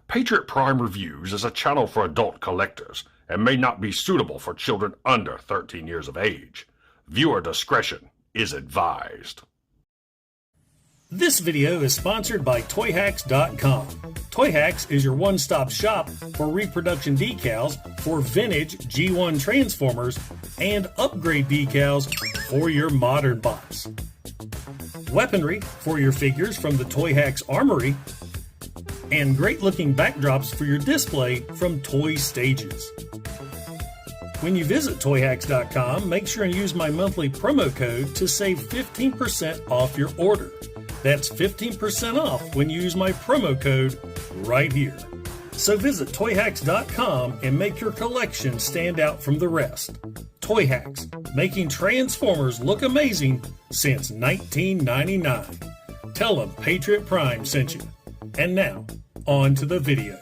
Patriot Prime Reviews is a channel for adult collectors and may not be suitable for children under 13 years of age. Viewer discretion is advised. This video is sponsored by Toyhax.com. Toyhax is your one-stop shop for reproduction decals for vintage G1 Transformers and upgrade decals for your modern box. Weaponry for your figures from the Toyhax Armory, and great-looking backdrops for your display from Toy Stages. When you visit Toyhax.com, make sure and use my monthly promo code to save 15% off your order. That's 15% off when you use my promo code right here. So visit Toyhax.com and make your collection stand out from the rest. Toyhax, making Transformers look amazing since 1999. Tell them Patriot Prime sent you. And now, on to the video.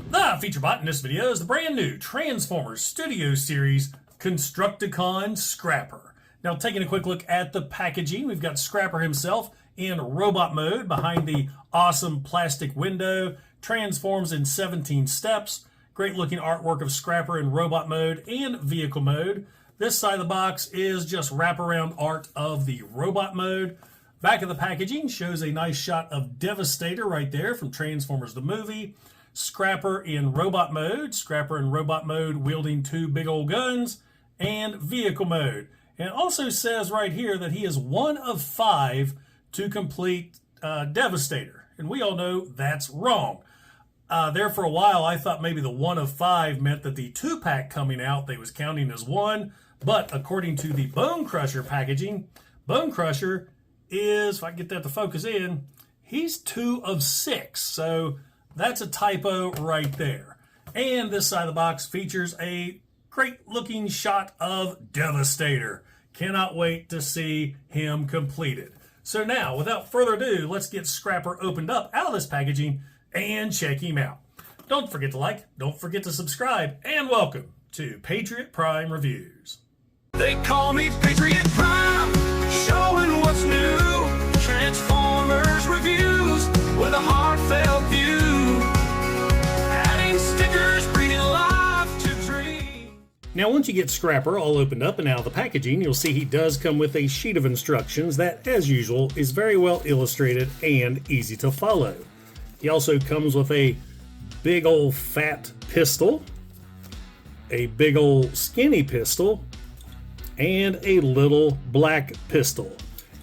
The feature bot in this video is the brand new Transformers Studio Series Constructicon Scrapper. Now, taking a quick look at the packaging, we've got Scrapper himself in robot mode behind the awesome plastic window, transforms in 17 steps. Great looking artwork of Scrapper in robot mode and vehicle mode. This side of the box is just wraparound art of the robot mode. Back of the packaging shows a nice shot of Devastator right there from Transformers the movie. Scrapper in robot mode wielding two big old guns, and vehicle mode. And it also says right here that he is one of 5 to complete Devastator. And we all know that's wrong. There for a while I thought maybe the 1 of 5 meant that the 2-pack coming out they was counting as 1. But according to the Bone Crusher packaging, Bone Crusher is, if I can get that to focus in, he's 2 of 6. So that's a typo right there. And this side of the box features a great looking shot of Devastator. Cannot wait to see him completed. So now, without further ado, let's get Scrapper opened up out of this packaging and check him out. Don't forget to like, don't forget to subscribe, and welcome to Patriot Prime Reviews. They call me Patriot Prime, showing what's new. Transformers reviews with a heartfelt view. Adding stickers, breathing life to dream. Now, once you get Scrapper all opened up and out of the packaging, you'll see he does come with a sheet of instructions that, as usual, is very well illustrated and easy to follow. He also comes with a big old fat pistol, a big old skinny pistol, and a little black pistol.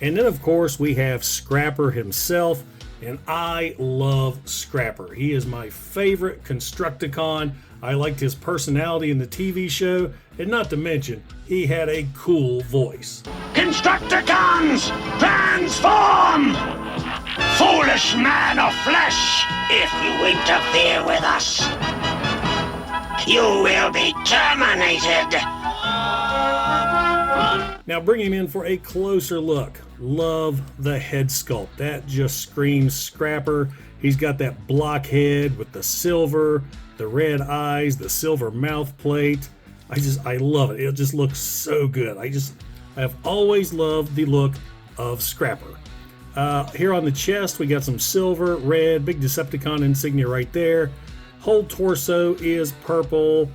And then, of course, we have Scrapper himself, and I love Scrapper. He is my favorite Constructicon. I liked his personality in the TV show, and not to mention, he had a cool voice. Constructicons, transform! Foolish man of flesh, if you interfere with us, you will be terminated. Now bring him in for a closer look. Love the head sculpt. That just screams Scrapper. He's got that block head with the silver, the red eyes, the silver mouth plate. I love it. It just looks so good. I have always loved the look of Scrapper. Here on the chest, we got some silver, red, big Decepticon insignia right there. Whole torso is purple,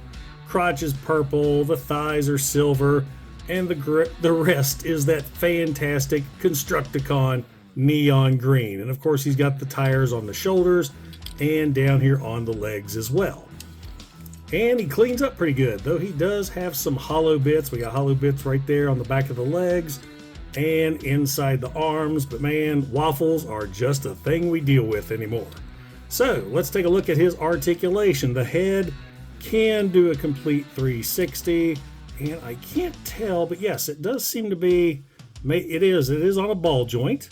crotch is purple, the thighs are silver, and the rest is that fantastic Constructicon neon green. And of course, he's got the tires on the shoulders and down here on the legs as well. And he cleans up pretty good, though he does have some hollow bits. We got hollow bits right there on the back of the legs and inside the arms, but man, waffles are just a thing we deal with anymore. So let's take a look at his articulation. The head can do a complete 360, and I can't tell, but yes, it does seem to be, it is on a ball joint.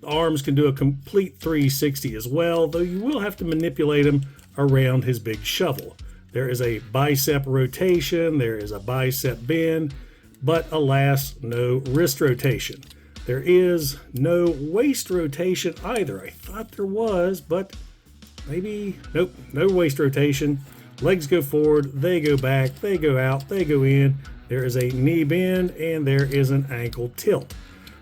The arms can do a complete 360 as well, though you will have to manipulate him around his big shovel. There is a bicep rotation, there is a bicep bend, but alas, no wrist rotation. There is no waist rotation either. I thought there was, but maybe, nope, no waist rotation. Legs go forward, they go back, they go out, they go in. There is a knee bend, and there is an ankle tilt.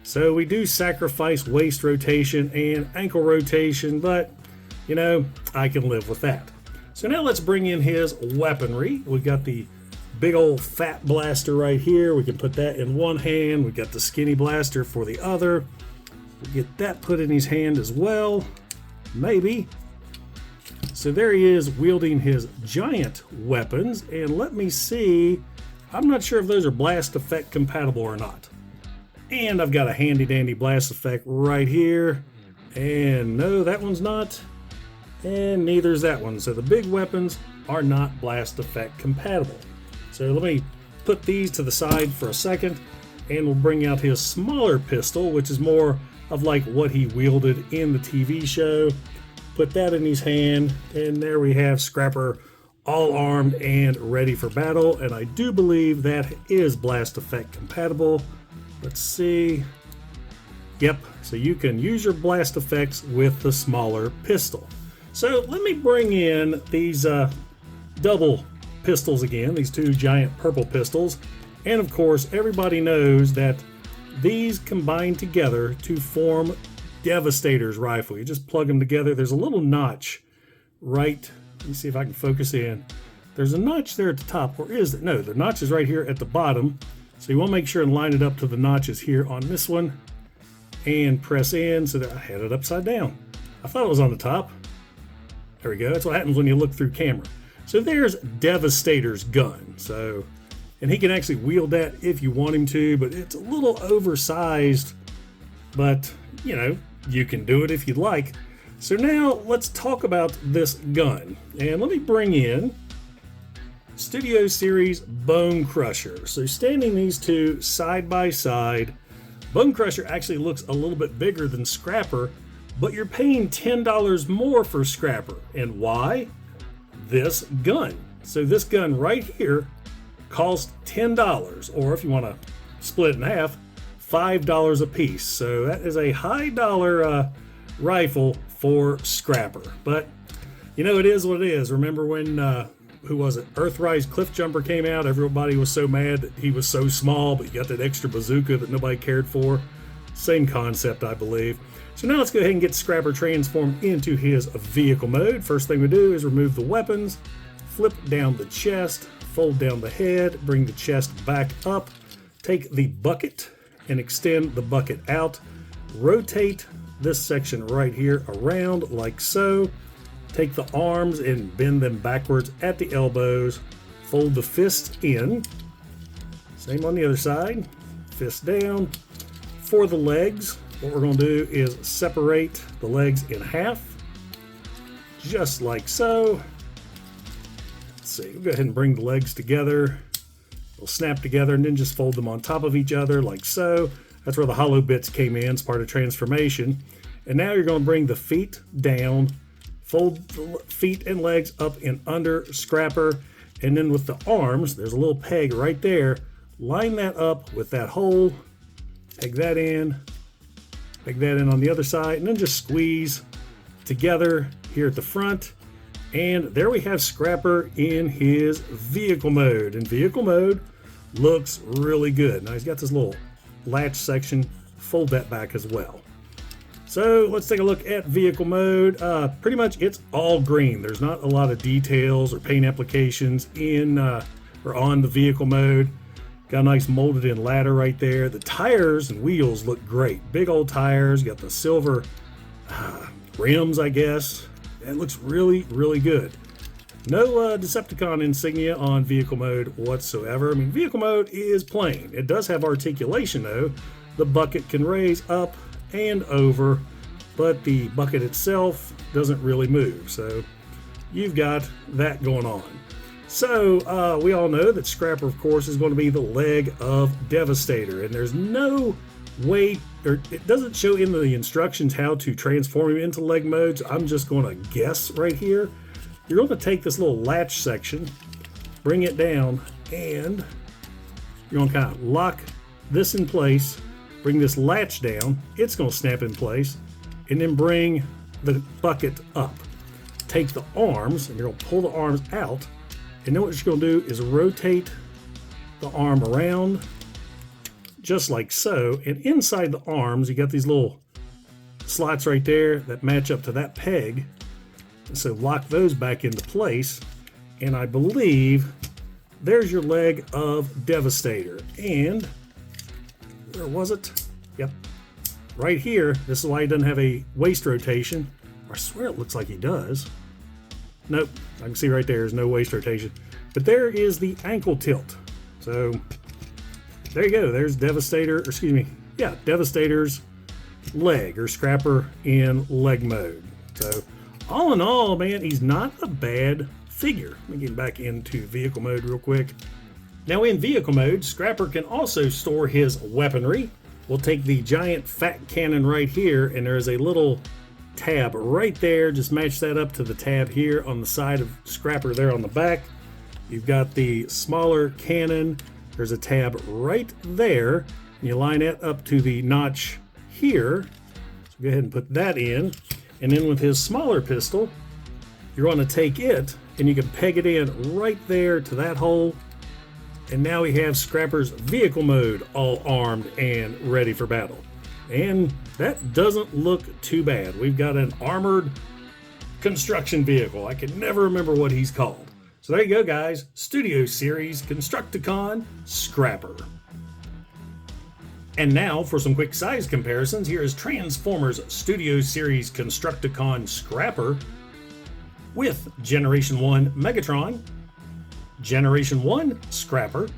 So we do sacrifice waist rotation and ankle rotation, but you know, I can live with that. So now let's bring in his weaponry. We've got the big old fat blaster right here. We can put that in one hand. We got the skinny blaster for the other. We'll get that put in his hand as well. Maybe. So there he is wielding his giant weapons. And let me see. I'm not sure if those are blast effect compatible or not. And I've got a handy dandy blast effect right here. And no, that one's not. And neither is that one. So the big weapons are not blast effect compatible. So let me put these to the side for a second, and we'll bring out his smaller pistol, which is more of like what he wielded in the TV show. Put that in his hand, and there we have Scrapper all armed and ready for battle. And I do believe that is blast effect compatible. Let's see. Yep, so you can use your blast effects with the smaller pistol. So let me bring in these double pistols again, these two giant purple pistols. And of course, everybody knows that these combine together to form Devastator's rifle. You just plug them together. There's a little notch right, let me see if I can focus in. There's a notch there at the top, or is it? No, the notch is right here at the bottom. So you want to make sure and line it up to the notches here on this one. And press in so that I had it upside down. I thought it was on the top. There we go. That's what happens when you look through camera. So there's Devastator's gun. So, and he can actually wield that if you want him to, but it's a little oversized. But, you know, you can do it if you'd like. So now let's talk about this gun. And let me bring in Studio Series Bone Crusher. So standing these two side by side, Bone Crusher actually looks a little bit bigger than Scrapper, but you're paying $10 more for Scrapper. And why? This gun. So this gun right here costs $10, or if you want to split it in half, $5 a piece. So that is a high dollar rifle for Scrapper. But you know, it is what it is. Remember when who was it? Earthrise Cliffjumper came out. Everybody was so mad that he was so small, but you got that extra bazooka that nobody cared for. Same concept, I believe. So now let's go ahead and get Scrapper transformed into his vehicle mode. First thing we do is remove the weapons, flip down the chest, fold down the head, bring the chest back up, take the bucket and extend the bucket out, rotate this section right here around like so, take the arms and bend them backwards at the elbows, fold the fist in, same on the other side, fist down. For the legs, what we're going to do is separate the legs in half, just like so. Let's see, we'll go ahead and bring the legs together. They'll snap together and then just fold them on top of each other like so. That's where the hollow bits came in, it's part of transformation. And now you're going to bring the feet down, fold the feet and legs up and under Scrapper, and then with the arms, there's a little peg right there, line that up with that hole, peg that in on the other side, and then just squeeze together here at the front. And there we have Scrapper in his vehicle mode. And vehicle mode looks really good. Now he's got this little latch section, fold that back as well. So let's take a look at vehicle mode. Pretty much it's all green. There's not a lot of details or paint applications in or on the vehicle mode. Got a nice molded in ladder right there. The tires and wheels look great. Big old tires. Got the silver rims, I guess. It looks really, really good. No Decepticon insignia on vehicle mode whatsoever. I mean, vehicle mode is plain. It does have articulation though. The bucket can raise up and over, but the bucket itself doesn't really move. So you've got that going on. So we all know that Scrapper, of course, is going to be the leg of Devastator, and there's no way, or it doesn't show in the instructions how to transform him into leg mode. So I'm just going to guess right here. You're going to take this little latch section, bring it down, and you're going to kind of lock this in place, bring this latch down, it's going to snap in place, and then bring the bucket up. Take the arms, and you're going to pull the arms out, and then what you're going to do is rotate the arm around, just like so, and inside the arms, you got these little slots right there that match up to that peg. So lock those back into place. And I believe there's your leg of Devastator. And where was it? Yep. Right here. This is why he doesn't have a waist rotation. I swear it looks like he does. Nope. I can see right there's no waist rotation. But there is the ankle tilt. So there you go. There's Devastator, or excuse me. Yeah, Devastator's leg, or Scrapper in leg mode. So all in all, man, he's not a bad figure. Let me get back into vehicle mode real quick. Now in vehicle mode, Scrapper can also store his weaponry. We'll take the giant fat cannon right here, and there is a little tab right there. Just match that up to the tab here on the side of Scrapper there on the back. You've got the smaller cannon. There's a tab right there. You line it up to the notch here. So go ahead and put that in. And then with his smaller pistol, you're going to take it and you can peg it in right there to that hole. And now we have Scrapper's vehicle mode all armed and ready for battle. And that doesn't look too bad. We've got an armored construction vehicle. I can never remember what he's called. So there you go, guys. Studio Series Constructicon Scrapper. And now for some quick size comparisons. Here is Transformers Studio Series Constructicon Scrapper with Generation 1 Megatron, Generation 1 Scrapper,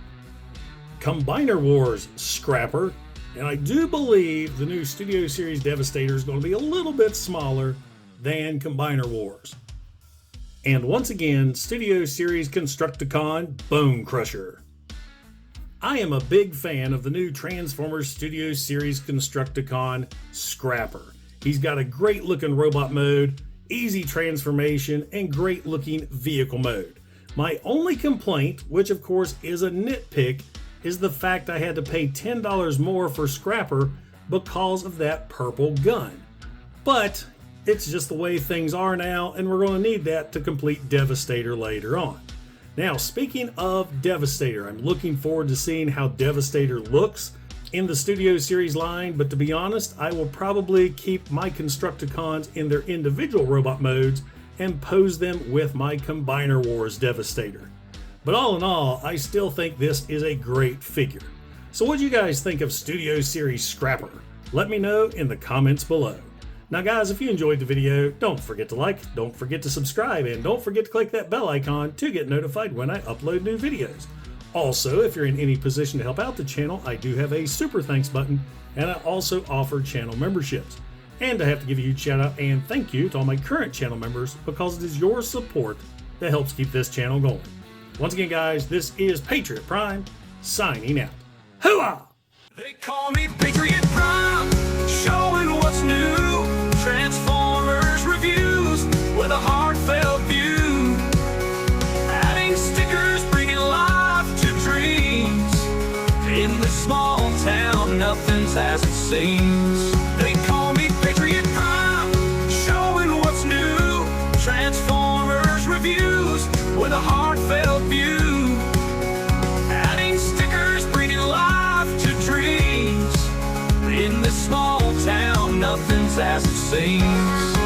Combiner Wars Scrapper, and I do believe the new Studio Series Devastator is going to be a little bit smaller than Combiner Wars. And once again, Studio Series Constructicon Bone Crusher. I am a big fan of the new Transformers Studio Series Constructicon Scrapper. He's got a great looking robot mode, easy transformation, and great looking vehicle mode. My only complaint, which of course is a nitpick, is the fact I had to pay $10 more for Scrapper because of that purple gun. But it's just the way things are now, and we're going to need that to complete Devastator later on. Now, speaking of Devastator, I'm looking forward to seeing how Devastator looks in the Studio Series line, but to be honest, I will probably keep my Constructicons in their individual robot modes and pose them with my Combiner Wars Devastator. But all in all, I still think this is a great figure. So what do you guys think of Studio Series Scrapper? Let me know in the comments below. Now guys, if you enjoyed the video, don't forget to like, don't forget to subscribe, and don't forget to click that bell icon to get notified when I upload new videos. Also, if you're in any position to help out the channel, I do have a super thanks button, and I also offer channel memberships. And I have to give a huge shout out and thank you to all my current channel members, because it is your support that helps keep this channel going. Once again guys, this is Patriot Prime, signing out. Hooah! They call me Patriot Prime, showing what's new. Transformers reviews with a heartfelt view. Adding stickers, bringing life to dreams. In this small town, nothing's as it seems. They call me Patriot Prime, showing what's new. Transformers reviews with a heartfelt view. Adding stickers, bringing life to dreams. In this small town, nothing's as it seems.